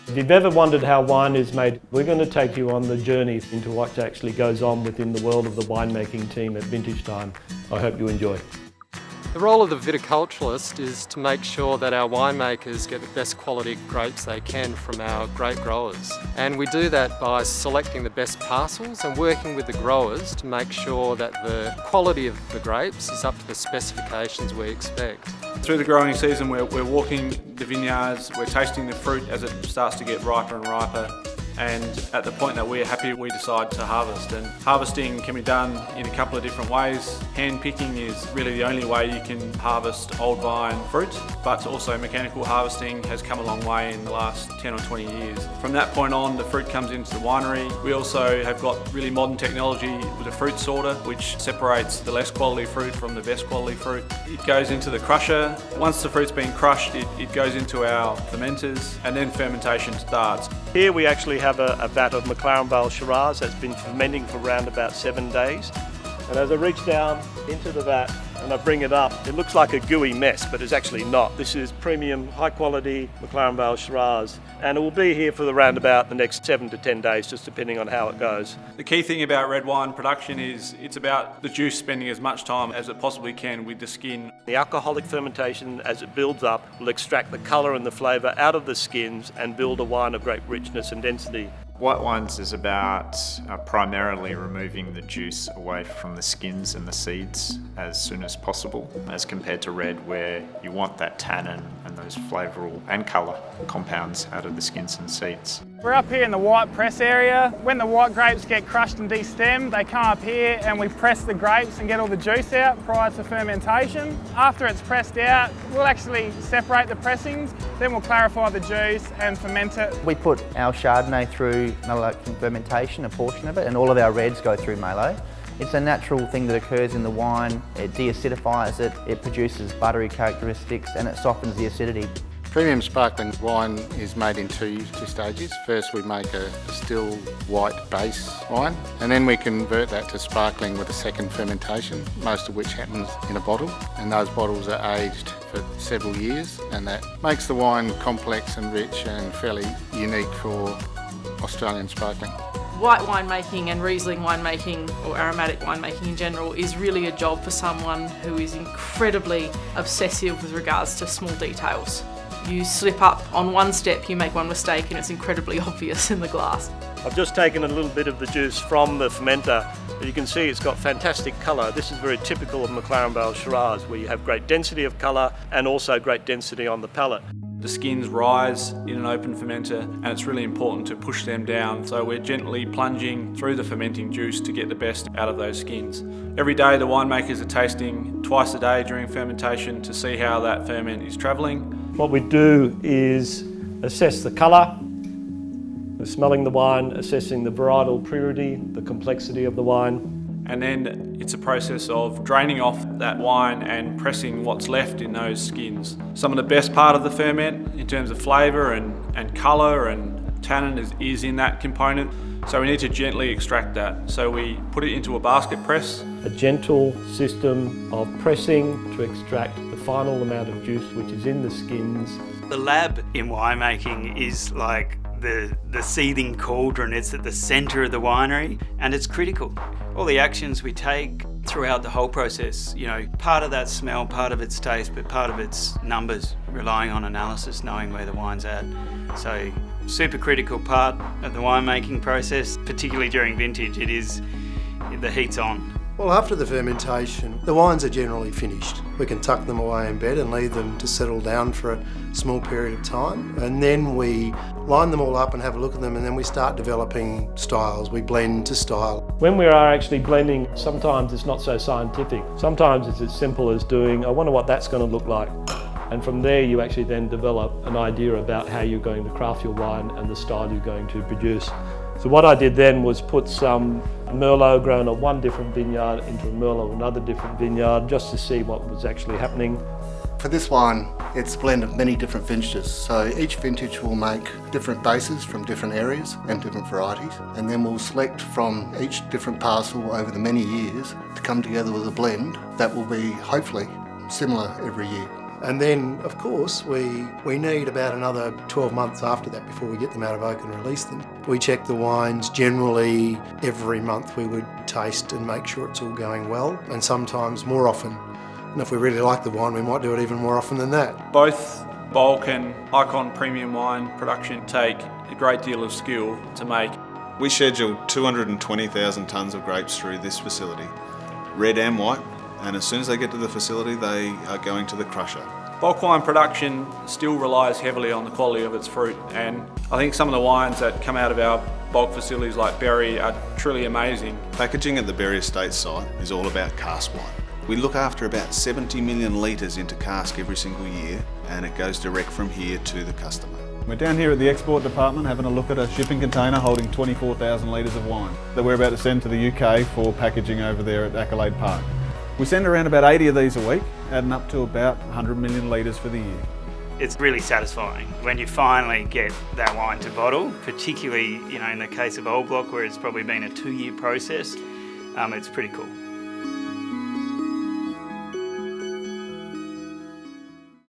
If you've ever wondered how wine is made, we're going to take you on the journey into what actually goes on within the world of the winemaking team at Vintage Time. I hope you enjoy. The role of the viticulturalist is to make sure that our winemakers get the best quality grapes they can from our grape growers. And we do that by selecting the best parcels and working with the growers to make sure that the quality of the grapes is up to the specifications we expect. Through the growing season, we're walking the vineyards, we're tasting the fruit as it starts to get riper and riper. And at the point that we're happy, we decide to harvest. And harvesting can be done in a couple of different ways. Hand picking is really the only way you can harvest old vine fruit, but also mechanical harvesting has come a long way in the last 10 or 20 years. From that point on, the fruit comes into the winery. We also have got really modern technology with a fruit sorter, which separates the less quality fruit from the best quality fruit. It goes into the crusher. Once the fruit's been crushed, it goes into our fermenters, and then fermentation starts. Here we actually have a vat of McLaren Vale Shiraz that's been fermenting for around about 7 days. And as I reach down into the vat and I bring it up, it looks like a gooey mess, but it's actually not. This is premium, high quality McLaren Vale Shiraz, and it will be here for around about the next 7 to 10 days, just depending on how it goes. The key thing about red wine production is it's about the juice spending as much time as it possibly can with the skin. The alcoholic fermentation, as it builds up, will extract the colour and the flavour out of the skins and build a wine of great richness and density. White wines is about primarily removing the juice away from the skins and the seeds as soon as possible, as compared to red, where you want that tannin and those flavoural and colour compounds out of the skins and seeds. We're up here in the white press area. When the white grapes get crushed and destemmed, they come up here and we press the grapes and get all the juice out prior to fermentation. After it's pressed out, we'll actually separate the pressings, then we'll clarify the juice and ferment it. We put our Chardonnay through malolactic fermentation, a portion of it, and all of our reds go through malo. It's a natural thing that occurs in the wine. It de-acidifies it, it produces buttery characteristics, and it softens the acidity. Premium sparkling wine is made in two stages. First we make a still white base wine, and then we convert that to sparkling with a second fermentation, most of which happens in a bottle, and those bottles are aged for several years, and that makes the wine complex and rich and fairly unique for Australian sparkling. White winemaking and Riesling winemaking, or aromatic winemaking in general, is really a job for someone who is incredibly obsessive with regards to small details. You slip up on one step, you make one mistake, and it's incredibly obvious in the glass. I've just taken a little bit of the juice from the fermenter, but you can see it's got fantastic colour. This is very typical of McLaren Vale Shiraz, where you have great density of colour and also great density on the palate. The skins rise in an open fermenter, and it's really important to push them down. So we're gently plunging through the fermenting juice to get the best out of those skins. Every day the winemakers are tasting twice a day during fermentation to see how that ferment is travelling. What we do is assess the colour, we're smelling the wine, assessing the varietal purity, the complexity of the wine. And then it's a process of draining off that wine and pressing what's left in those skins. Some of the best part of the ferment in terms of flavour and colour and tannin is in that component. So we need to gently extract that. So we put it into a basket press. A gentle system of pressing to extract the final amount of juice which is in the skins. The lab in winemaking is like the seething cauldron. It's at the centre of the winery, and it's critical. All the actions we take throughout the whole process, you know, part of that smell, part of its taste, but part of its numbers, relying on analysis, knowing where the wine's at. So, super critical part of the winemaking process, particularly during vintage. It is, the heat's on. Well, after the fermentation, the wines are generally finished. We can tuck them away in bed and leave them to settle down for a small period of time. And then we line them all up and have a look at them, and then we start developing styles. We blend to style. When we are actually blending, sometimes it's not so scientific. Sometimes it's as simple as doing, I wonder what that's going to look like. And from there you actually then develop an idea about how you're going to craft your wine and the style you're going to produce. So what I did then was put some Merlot grown on one different vineyard into a Merlot on another different vineyard, just to see what was actually happening. For this wine, it's a blend of many different vintages. So each vintage will make different bases from different areas and different varieties. And then we'll select from each different parcel over the many years to come together with a blend that will be hopefully similar every year. And then, of course, we need about another 12 months after that before we get them out of oak and release them. We check the wines generally every month. We would taste and make sure it's all going well, and sometimes more often. And if we really like the wine, we might do it even more often than that. Both bulk and icon premium wine production take a great deal of skill to make. We schedule 220,000 tonnes of grapes through this facility, red and white, and as soon as they get to the facility they are going to the crusher. Bulk wine production still relies heavily on the quality of its fruit, and I think some of the wines that come out of our bulk facilities like Berry are truly amazing. Packaging at the Berry Estate site is all about cask wine. We look after about 70 million litres into cask every single year, and it goes direct from here to the customer. We're down here at the export department having a look at a shipping container holding 24,000 litres of wine that we're about to send to the UK for packaging over there at Accolade Park. We send around about 80 of these a week, adding up to about 100 million litres for the year. It's really satisfying when you finally get that wine to bottle, particularly in the case of Old Block where it's probably been a 2-year process. It's pretty cool.